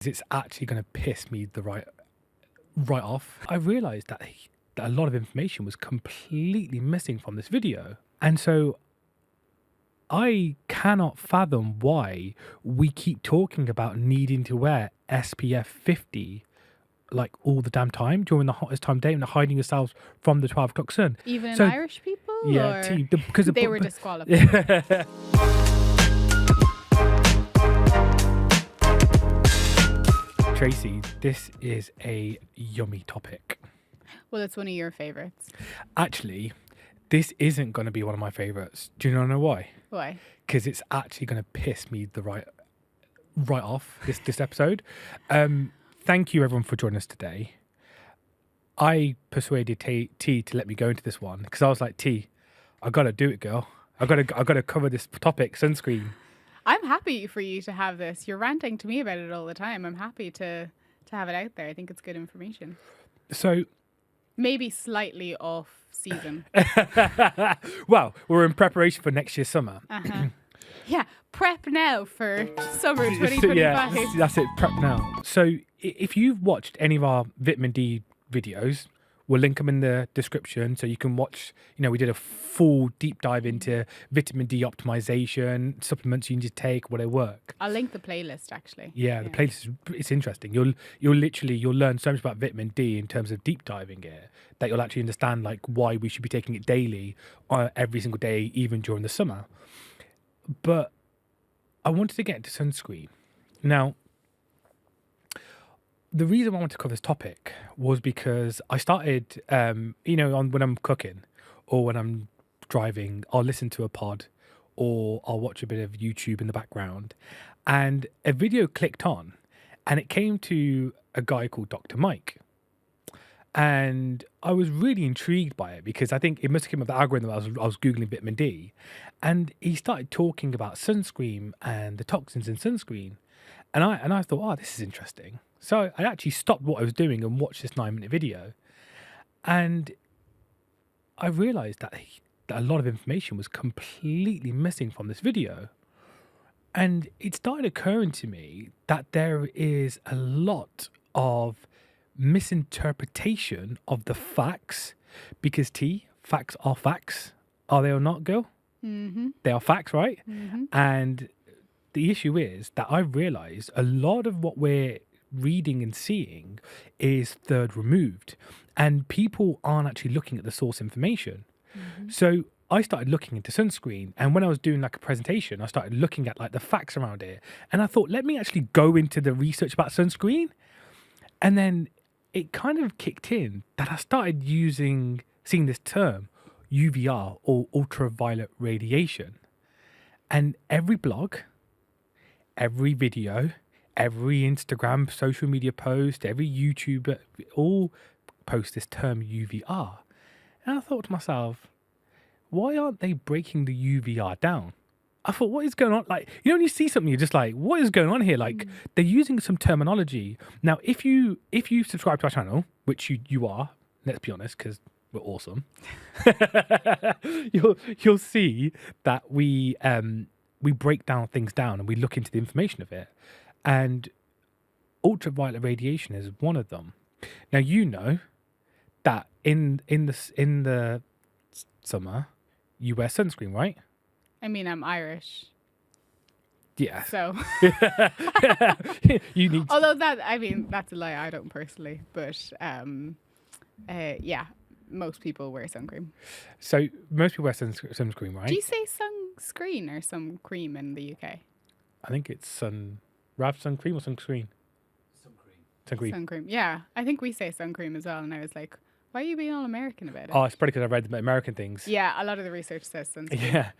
It's actually going to piss me right off. I realized that a lot of information was completely missing from this video. And so I cannot fathom why we keep talking about needing to wear SPF 50 like all the damn time during the hottest time of day and hiding yourselves from the 12 o'clock sun. Even Irish people? Yeah, or because they were disqualified. Tracy, this is a yummy topic. Well, it's one of your favourites. Actually, this isn't going to be one of my favourites. Do you know why? Why? Because it's actually going to piss me right off, this episode. Thank you, everyone, for joining us today. I persuaded T to let me go into this one because I was like, T, I got to do it, girl. I got to cover this topic, sunscreen. I'm happy for you to have this. You're ranting to me about it all the time. I'm happy to have it out there. I think it's good information. So maybe slightly off season. Well, we're in preparation for next year's summer. Yeah, prep now for summer 2025. Yeah, that's it, prep now. So if you've watched any of our vitamin D videos, we'll link them in the description so you can watch. We did a full deep dive into vitamin D optimization, supplements you need to take, will they work. I'll link the playlist actually. Yeah, the playlist, it's interesting. You'll learn so much about vitamin D in terms of deep diving it that you'll actually understand like why we should be taking it daily, every single day, even during the summer. But I wanted to get into sunscreen. Now, the reason I wanted to cover this topic was because I started, when I'm cooking or when I'm driving, I'll listen to a pod or I'll watch a bit of YouTube in the background. And a video clicked on and it came to a guy called Dr. Mike. And I was really intrigued by it because I think it must have come up the algorithm. I was Googling vitamin D and he started talking about sunscreen and the toxins in sunscreen. And I thought, oh, this is interesting. So I actually stopped what I was doing and watched this 9-minute video. And I realized that a lot of information was completely missing from this video. And it started occurring to me that there is a lot of misinterpretation of the facts because facts are facts. Are they or not, girl? Mm-hmm. They are facts, right? Mm-hmm. And the issue is that I realized a lot of what we're reading and seeing is third removed and people aren't actually looking at the source information. Mm-hmm. So I started looking into sunscreen, and when I was doing like a presentation, I started looking at like the facts around it, and I thought, let me actually go into the research about sunscreen. And then it kind of kicked in that I started seeing this term UVR or ultraviolet radiation, and every blog, every video, every Instagram social media post, every YouTuber all post this term UVR. And I thought to myself, why aren't they breaking the UVR down? I thought, what is going on? Like, when you see something, you're just like, what is going on here? Like, they're using some terminology. Now, if you subscribe to our channel, which you are, let's be honest, because we're awesome, you'll see that we break things down and we look into the information of it. And ultraviolet radiation is one of them. Now, you know that in the summer, you wear sunscreen, right? I mean, I'm Irish. Yeah. So. You need. Although that's a lie. I don't personally, but yeah, most people wear sun cream. So most people wear sunscreen, right? Do you say sunscreen or sun cream in the UK? I think it's sun cream or sunscreen. Sun cream. Yeah, I think we say sun cream as well. And I was like, why are you being all American about it? Oh, it's probably because I read the American things. Yeah, a lot of the research says sunscreen. Yeah.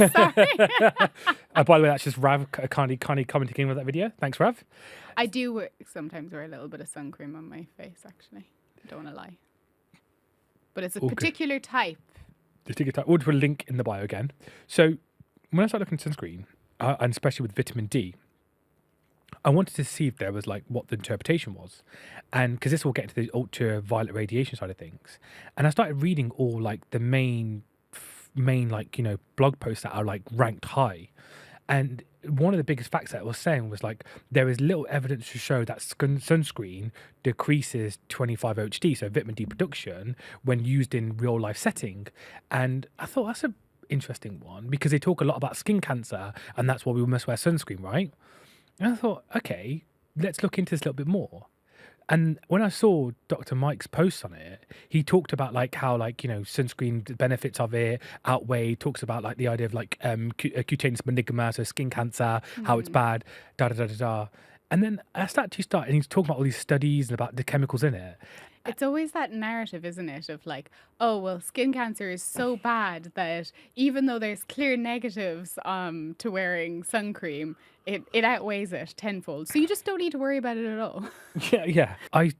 Sorry. By the way, that's just Rav kindly commenting with that video. Thanks, Rav. I do sometimes wear a little bit of sun cream on my face, actually. I don't want to lie. But it's a particular type. We'll put a link in the bio again. So when I started looking at sunscreen, and especially with vitamin D, I wanted to see if there was like what the interpretation was, and because this will get into the ultraviolet radiation side of things. And I started reading all like the main like blog posts that are like ranked high, And one of the biggest facts that it was saying was like, there is little evidence to show that sunscreen decreases 25-HT, so vitamin D production, when used in real life setting. And I thought that's a interesting one, because they talk a lot about skin cancer, and that's why we must wear sunscreen, right? And I thought, okay, let's look into this a little bit more. And when I saw Dr. Mike's posts on it, he talked about like how, like, you know, sunscreen, the benefits of it outweigh, talks about like the idea of like cutaneous melanoma, so skin cancer, how it's bad, da da da da da. And then I and he's talking about all these studies and about the chemicals in it. It's always that narrative, isn't it, of like, oh, well, skin cancer is so bad that even though there's clear negatives to wearing sun cream, it outweighs it tenfold. So you just don't need to worry about it at all. Yeah. I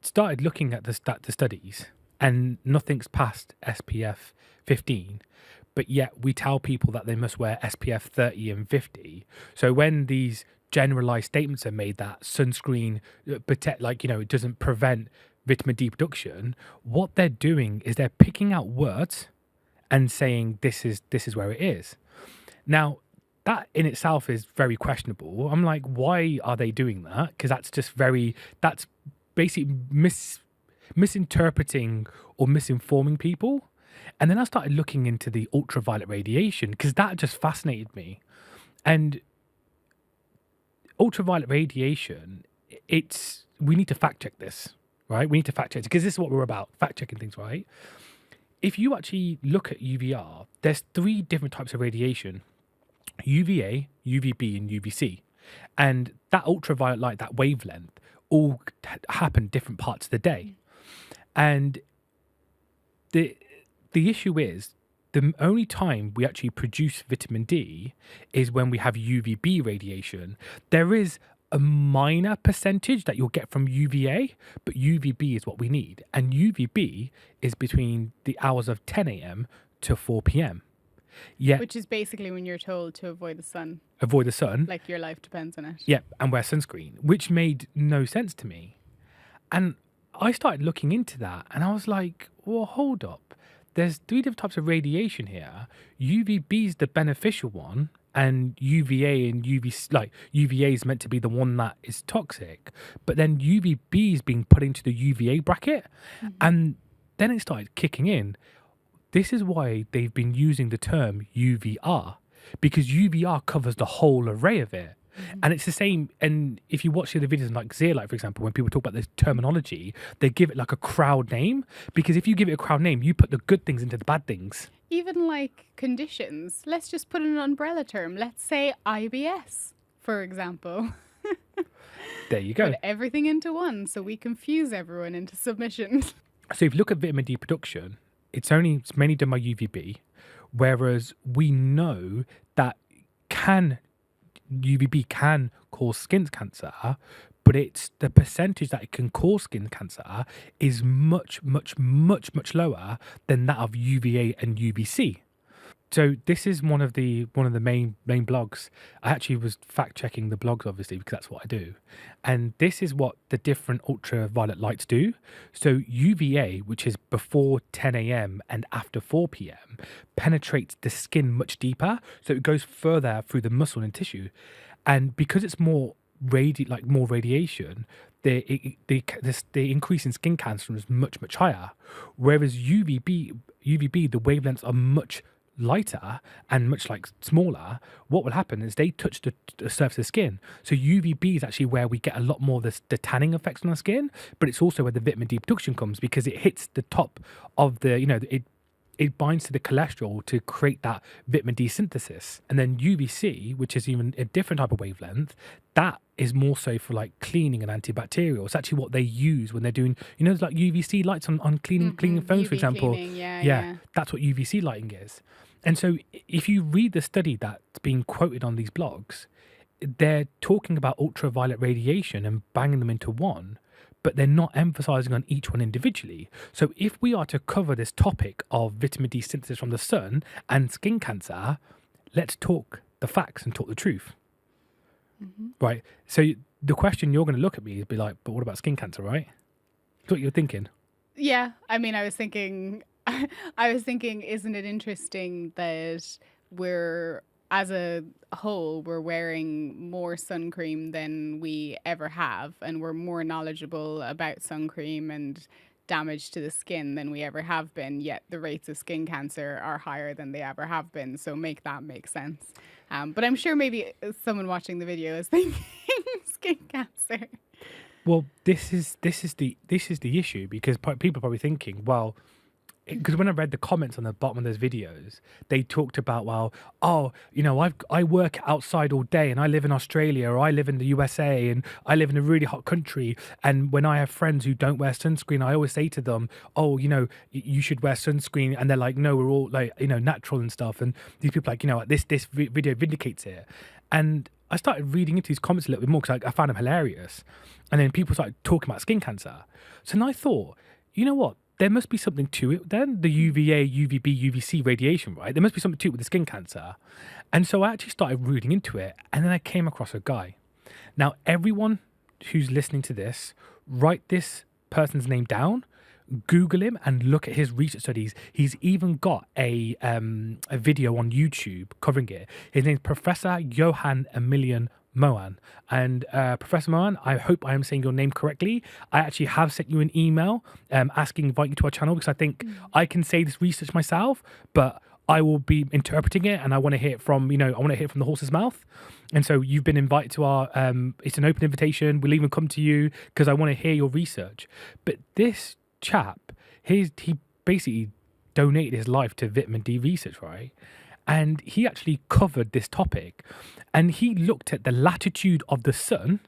started looking at the studies, and nothing's past SPF 15, but yet we tell people that they must wear SPF 30 and 50. So when these generalized statements are made that sunscreen like, you know, it doesn't prevent vitamin D production, what they're doing is they're picking out words and saying this is where it is. Now, that in itself is very questionable. I'm like, why are they doing that? Because that's basically misinterpreting or misinforming people. And then I started looking into the ultraviolet radiation, because that just fascinated me. And ultraviolet radiation, we need to fact check this. Right? We need to fact check, because this is what we're about, fact checking things, right? If you actually look at UVR, there's 3 different types of radiation: UVA, UVB, and UVC. And that ultraviolet light, that wavelength, all happen different parts of the day. And the issue is, the only time we actually produce vitamin D is when we have UVB radiation. There is a minor percentage that you'll get from UVA, but UVB is what we need. And UVB is between the hours of 10 a.m. to 4 p.m. Which is basically when you're told to avoid the sun. Avoid the sun. Like your life depends on it. Yep, and wear sunscreen, which made no sense to me. And I started looking into that, and I was like, well, hold up. There's 3 different types of radiation here. UVB is the beneficial one, and UVA and UVA is meant to be the one that is toxic, but then UVB is being put into the UVA bracket, and then it started kicking in. This is why they've been using the term UVR, because UVR covers the whole array of it. And it's the same. And if you watch the other videos like Zeolite, for example, when people talk about this terminology, they give it like a crowd name, because if you give it a crowd name, you put the good things into the bad things. Even like conditions, let's just put an umbrella term. Let's say IBS, for example. There you go. Put everything into one, so we confuse everyone into submission. So if you look at vitamin D production, it's mainly done by UVB, whereas we know that UVB can cause skin cancer, but it's the percentage that it can cause skin cancer is much, much, much, much lower than that of UVA and UVC. So this is one of the main blogs. I actually was fact checking the blogs, obviously, because that's what I do. And this is what the different ultraviolet lights do. So UVA, which is before 10 a.m. and after 4 p.m., penetrates the skin much deeper. So it goes further through the muscle and tissue. And because it's more radiation, the increase in skin cancer is much, much higher. Whereas UVB, the wavelengths are much lighter and much smaller. What will happen is they touch the surface of the skin. So UVB is actually where we get a lot more of the tanning effects on our skin, but it's also where the vitamin D production comes, because it hits the top of it binds to the cholesterol to create that vitamin D synthesis. And then UVC, which is even a different type of wavelength, that is more so for like cleaning and antibacterial. It's actually what they use when they're doing, like UVC lights on cleaning phones, UV for example. Cleaning, yeah. That's what UVC lighting is. And so if you read the study that's being quoted on these blogs, they're talking about ultraviolet radiation and banging them into one, but they're not emphasizing on each one individually. So if we are to cover this topic of vitamin D synthesis from the sun and skin cancer, let's talk the facts and talk the truth. Right? So the question you're going to look at me is be like, but what about skin cancer, right? That's what you're thinking. Yeah. I mean, I was thinking, isn't it interesting that we're as a whole, we're wearing more sun cream than we ever have, and we're more knowledgeable about sun cream and damage to the skin than we ever have been, yet the rates of skin cancer are higher than they ever have been. So make that make sense. But I'm sure maybe someone watching the video is thinking skin cancer. Well, this is the issue, because people are probably thinking, well, because when I read the comments on the bottom of those videos, they talked about, well, oh, you know, I work outside all day and I live in Australia, or I live in the USA and I live in a really hot country. And when I have friends who don't wear sunscreen, I always say to them, oh, you know, you should wear sunscreen. And they're like, no, we're all like, you know, natural and stuff. And these people are like, you know, this video vindicates it. And I started reading into these comments a little bit more because I found them hilarious. And then people started talking about skin cancer. So then I thought, you know what? There must be something to it then, the UVA, UVB, UVC radiation, right? There must be something to it with the skin cancer. And so I actually started reading into it, and then I came across a guy. Now, everyone who's listening to this, write this person's name down, Google him, and look at his research studies. He's even got a video on YouTube covering it. His name's Professor Johan Emilian Moan. And Professor Moan, I hope I am saying your name correctly. I actually have sent you an email invite you to our channel, because I think I can say this research myself, but I will be interpreting it, and I want to hear it from, you know, I want to hear it from the horse's mouth. And so you've been invited to our, it's an open invitation. We'll even come to you because I want to hear your research. But this chap, he basically donated his life to vitamin D research, right? And he actually covered this topic, and he looked at the latitude of the sun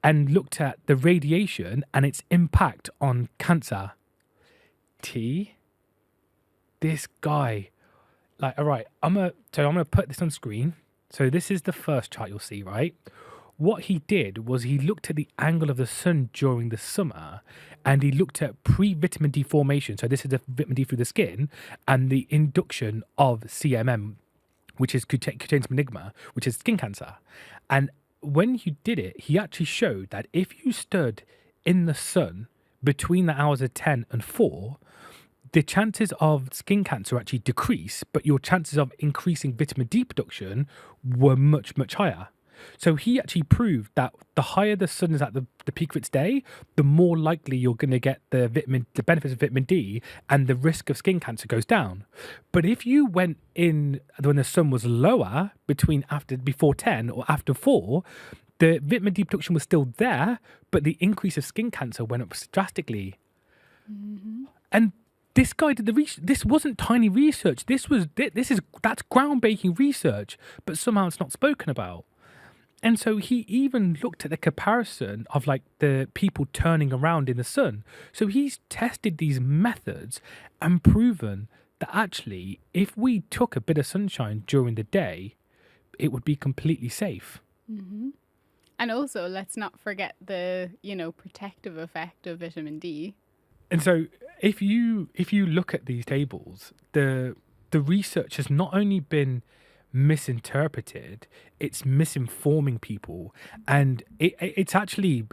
and looked at the radiation and its impact on cancer. This guy, like, all right, I'm gonna put this on screen. So this is the first chart you'll see, right? What he did was he looked at the angle of the sun during the summer, and he looked at pre-vitamin D formation. So this is the vitamin D through the skin, and the induction of CMM, which is cutaneous melanoma, which is skin cancer. And when he did it, he actually showed that if you stood in the sun between the hours of 10 and 4, the chances of skin cancer actually decrease, but your chances of increasing vitamin D production were much, much higher. So he actually proved that the higher the sun is at the peak of its day, the more likely you're going to get the benefits of vitamin D, and the risk of skin cancer goes down. But if you went in when the sun was lower, before 10 or after 4, the vitamin D production was still there, but the increase of skin cancer went up drastically. Mm-hmm. And this guy did the research. This wasn't tiny research. That's groundbreaking research, but somehow it's not spoken about. And so he even looked at the comparison of like the people turning around in the sun. So he's tested these methods and proven that actually, if we took a bit of sunshine during the day, it would be completely safe. Mm-hmm. And also, let's not forget the, you know, protective effect of vitamin D. And so if you look at these tables, the research has not only been misinterpreted, it's misinforming people, and it's actually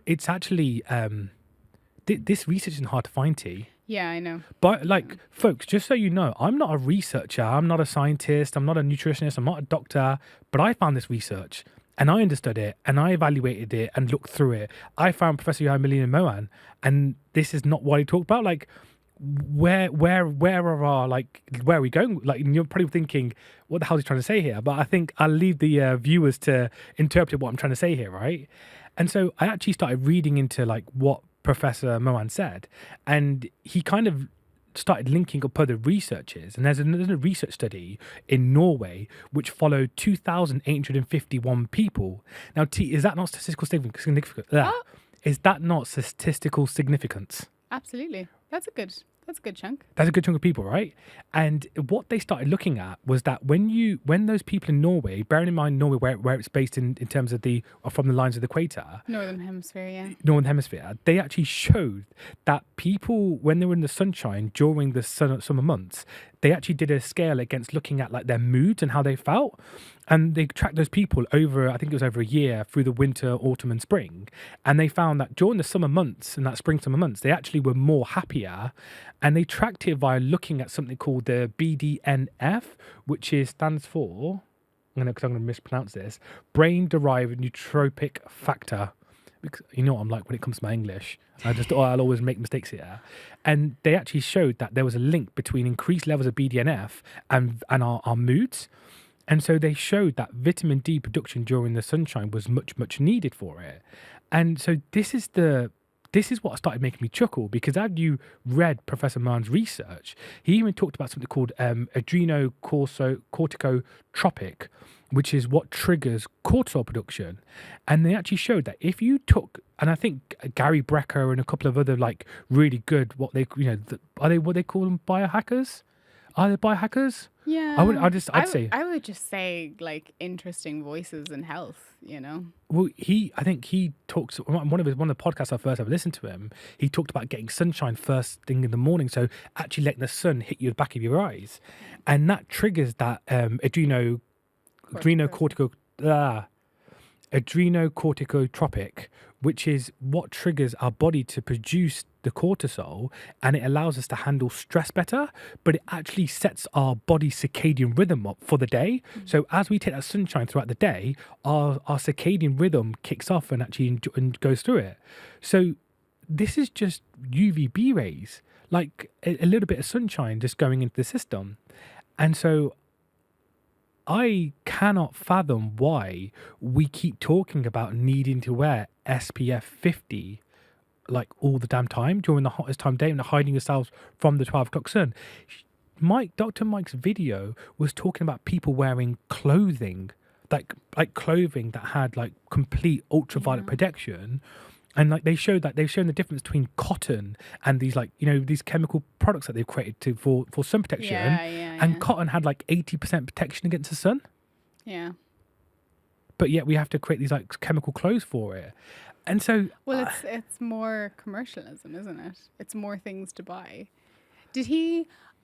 this research isn't hard to find, T. Yeah, I know. But like, folks, just so you know, I'm not a researcher, I'm not a scientist, I'm not a nutritionist, I'm not a doctor, but I found this research and I understood it and I evaluated it and looked through it. I found Professor Emilian Moan, and this is not what he talked about. Like, where are we going? Like, you're probably thinking, what the hell is he trying to say here? But I think I'll leave the viewers to interpret what I'm trying to say here, right? And so I actually started reading into like what Professor Moan said, and he kind of started linking up other researches. And there's another research study in Norway which followed 2,851 people. Now, is that not statistical significance? Is that not statistical significance? Absolutely. That's a good chunk. That's a good chunk of people, right? And what they started looking at was that when those people in Norway, bearing in mind Norway where it's based in terms of from the lines of the equator, Northern Hemisphere, they actually showed that people, when they were in the sunshine during the summer months, they actually did a scale against looking at like their moods and how they felt. And they tracked those people over, I think it was over a year, through the winter, autumn and spring. And they found that during the summer months and that summer months, they actually were more happier. And they tracked it by looking at something called the BDNF, which stands for... because I'm going to mispronounce this, brain-derived nootropic factor. Because you know what I'm like when it comes to my English. I'll always make mistakes here. And they actually showed that there was a link between increased levels of BDNF and our moods. And so they showed that vitamin D production during the sunshine was much, much needed for it. And so this is what started making me chuckle, because as you read Professor Mann's research, he even talked about something called adrenocorticotropic, which is what triggers cortisol production. And they actually showed that if you took, and I think Gary Brecker and a couple of other like really good, what they call them, biohackers? Are they biohackers? Yeah. I'd say. I would just say like interesting voices in health, Well, I think he talks, one of the podcasts I first ever listened to him, he talked about getting sunshine first thing in the morning. So actually letting the sun hit you the back of your eyes. And that triggers that adrenocorticotropic, which is what triggers our body to produce the cortisol, and it allows us to handle stress better, but it actually sets our body circadian rhythm up for the day. So as we take that sunshine throughout the day, our circadian rhythm kicks off and actually and goes through it. So this is just UVB rays, like a little bit of sunshine just going into the system. And so I cannot fathom why we keep talking about needing to wear SPF 50 like all the damn time during the hottest time of day and hiding yourselves from the 12 o'clock sun. Dr. Mike's video was talking about people wearing clothing, like clothing that had like complete ultraviolet protection. And like they've shown the difference between cotton and these these chemical products that they've created for sun protection. And cotton had like 80% protection against the sun. Yeah. But yet we have to create these like chemical clothes for it. And so well, it's more commercialism, isn't it? It's more things to buy.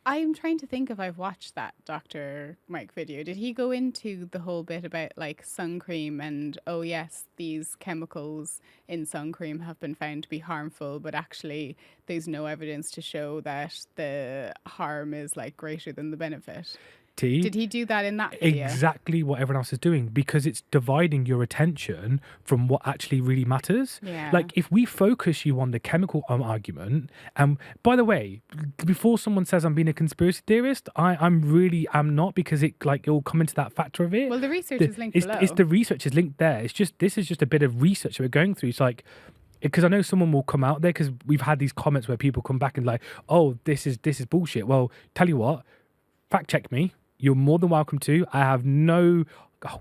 I'm trying to think if I've watched that Dr. Mike video. Did he go into the whole bit about like sun cream and, oh yes, these chemicals in sun cream have been found to be harmful, but actually there's no evidence to show that the harm is like greater than the benefit? Did he do that in that video? Exactly what everyone else is doing, because it's dividing your attention from what actually really matters. Yeah. Like if we focus you on the chemical argument, and by the way, before someone says I'm being a conspiracy theorist, I'm not, because it will come into that factor of it. Well, the research is linked below. It's the research is linked there. This is just a bit of research that we're going through. It's like, because I know someone will come out there, because we've had these comments where people come back and like, oh, this is bullshit. Well, tell you what, fact check me. You're more than welcome to. I have no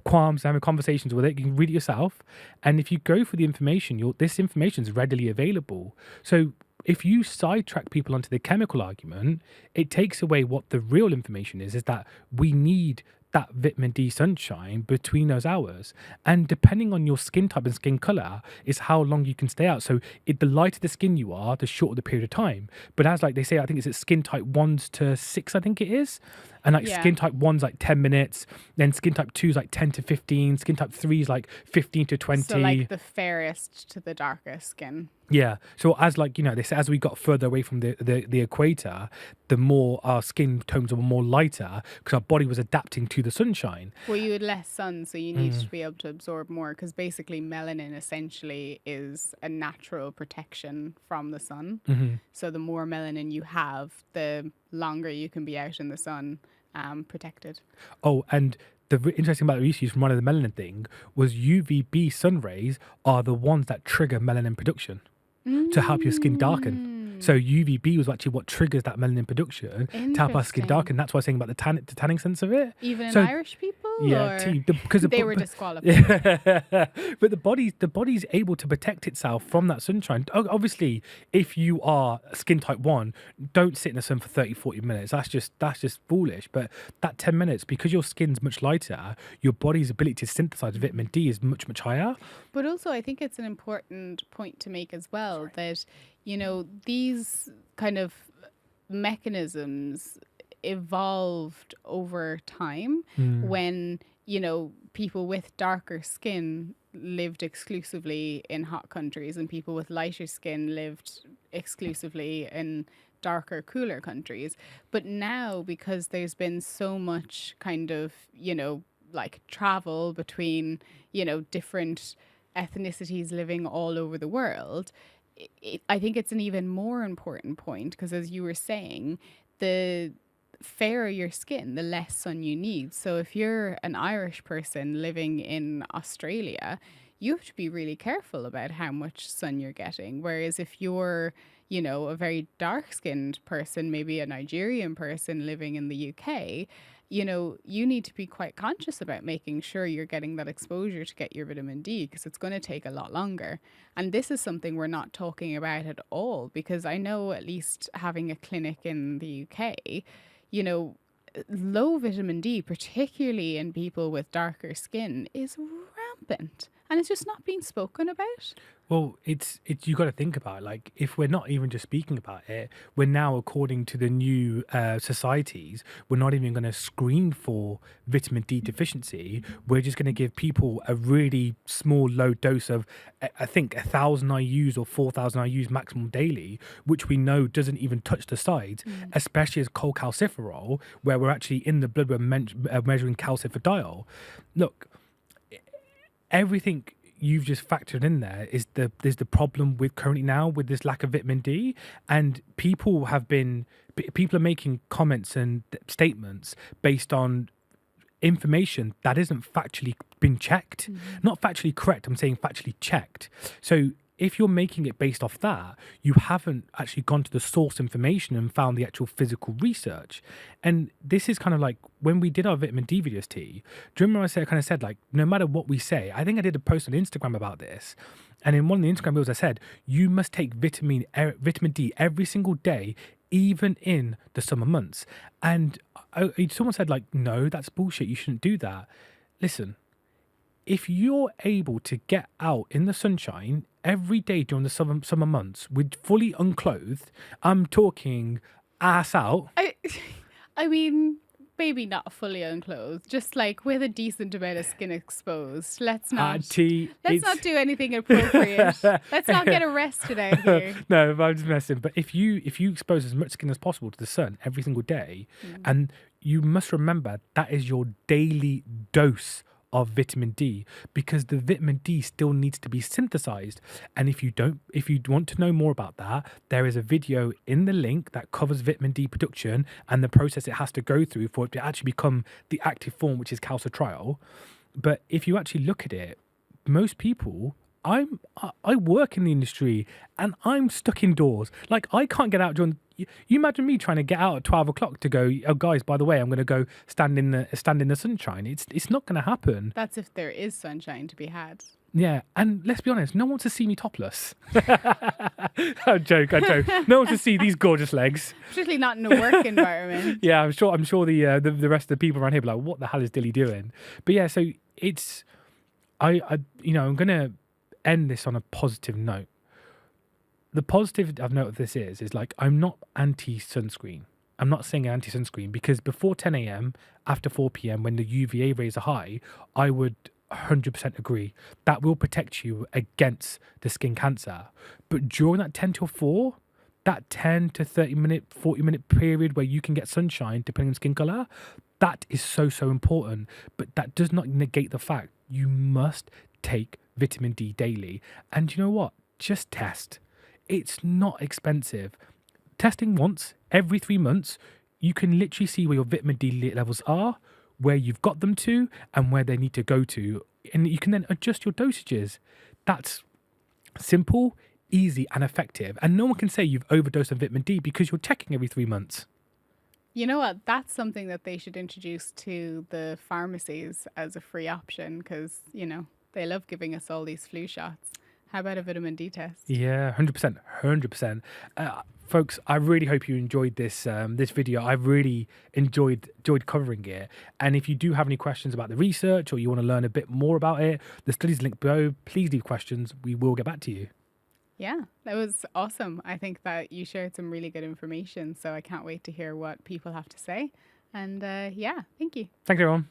qualms having conversations with it. You can read it yourself. And if you go for the information, this information is readily available. So if you sidetrack people onto the chemical argument, it takes away what the real information is that we need that vitamin D sunshine between those hours. And depending on your skin type and skin color is how long you can stay out. So the lighter the skin you are, the shorter the period of time. But as like they say, I think it's skin type 1s to 6, I think it is. And like skin type 1's like 10 minutes, then skin type 2's like 10 to 15, skin type 3's like 15 to 20. So like the fairest to the darkest skin. Yeah. So as they say, as we got further away from the equator, the more our skin tones were more lighter, because our body was adapting to the sunshine. Well, you had less sun, so you needed to be able to absorb more, because basically melanin essentially is a natural protection from the sun. Mm-hmm. So the more melanin you have, the longer you can be out in the sun protected. Oh, and the interesting about the research from one of the melanin thing was UVB sun rays are the ones that trigger melanin production to help your skin darken. So UVB was actually what triggers that melanin production to help our skin darken. That's why I was saying about the tanning sense of it. Even in Irish people? Yeah, because they were disqualified. But the body's able to protect itself from that sunshine. Obviously, if you are skin type 1, don't sit in the sun for 30, 40 minutes. That's just foolish. But that 10 minutes, because your skin's much lighter, your body's ability to synthesize vitamin D is much, much higher. But also, I think it's an important point to make as well that, these kind of mechanisms evolved over time when, people with darker skin lived exclusively in hot countries and people with lighter skin lived exclusively in darker, cooler countries. But now, because there's been so much kind of, like travel between, you know, different ethnicities living all over the world, I think it's an even more important point because, as you were saying, the fairer your skin, the less sun you need. So if you're an Irish person living in Australia, you have to be really careful about how much sun you're getting. Whereas if you're, you know, a very dark skinned person, maybe a Nigerian person living in the UK, you know, you need to be quite conscious about making sure you're getting that exposure to get your vitamin D, because it's going to take a lot longer. And this is something we're not talking about at all, because I know, at least having a clinic in the UK, you know, low vitamin D, particularly in people with darker skin, is rampant. And it's just not being spoken about. Well, it's you got to think about it. Like, if we're not even just speaking about it, we're now, according to the new societies, we're not even going to screen for vitamin D deficiency. We're just going to give people a really small, low dose of, I think, 1,000 IUs or 4,000 IUs maximum daily, which we know doesn't even touch the sides, especially as cholecalciferol, where we're actually in the blood, we're measuring calcifidiol. Look, everything you've just factored in there is there's the problem with currently now with this lack of vitamin D, and people are making comments and statements based on information that isn't factually been checked, not factually correct. I'm saying factually checked. So if you're making it based off that, you haven't actually gone to the source information and found the actual physical research. And this is kind of like when we did our vitamin D videos, T. Do you remember I kind of said, like, no matter what we say, I think I did a post on Instagram about this. And in one of the Instagram videos, I said, you must take vitamin D every single day, even in the summer months. And someone said, like, no, that's bullshit. You shouldn't do that. Listen, if you're able to get out in the sunshine every day during the summer months with fully unclothed, I'm talking ass out. I mean, maybe not fully unclothed, just like with a decent amount of skin exposed. Let's not do anything inappropriate. Let's not get arrested out here. No, I'm just messing. But if you expose as much skin as possible to the sun every single day, and you must remember that is your daily dose of vitamin D, because the vitamin D still needs to be synthesized. And if you want to know more about that, there is a video in the link that covers vitamin D production and the process it has to go through for it to actually become the active form, which is calcitriol. But if you actually look at it, most people, I work in the industry and I'm stuck indoors. Like, I can't get out during. You imagine me trying to get out at 12 o'clock to go, oh guys, by the way, I'm going to go stand in the sunshine. It's not going to happen. That's if there is sunshine to be had. Yeah, and let's be honest, no one wants to see me topless. I joke. No one wants to see these gorgeous legs. Particularly not in a work environment. Yeah, I'm sure the rest of the people around here be like, what the hell is Dilly doing? But yeah, so it's I'm gonna end this on a positive note. The positive I've noted of this is like, I'm not anti-sunscreen. I'm not saying anti-sunscreen, because before 10 a.m, after 4 p.m, when the UVA rays are high, I would 100% agree. That will protect you against the skin cancer. But during that 10 till 4, that 10 to 30 minute, 40 minute period where you can get sunshine, depending on skin color, that is so important. But that does not negate the fact you must take vitamin D daily. And you know what? Just test. It's not expensive. Testing once every 3 months, you can literally see where your vitamin D levels are, where you've got them to, and where they need to go to. And you can then adjust your dosages. That's simple, easy, and effective. And no one can say you've overdosed on vitamin D because you're checking every 3 months. You know what? That's something that they should introduce to the pharmacies as a free option, because, you know, they love giving us all these flu shots. How about a vitamin D test? Yeah, 100%. Folks, I really hope you enjoyed this video. I really enjoyed covering it. And if you do have any questions about the research, or you want to learn a bit more about it, the studies link below. Please leave questions. We will get back to you. Yeah, that was awesome. I think that you shared some really good information. So I can't wait to hear what people have to say. And yeah, thank you. Thanks, everyone.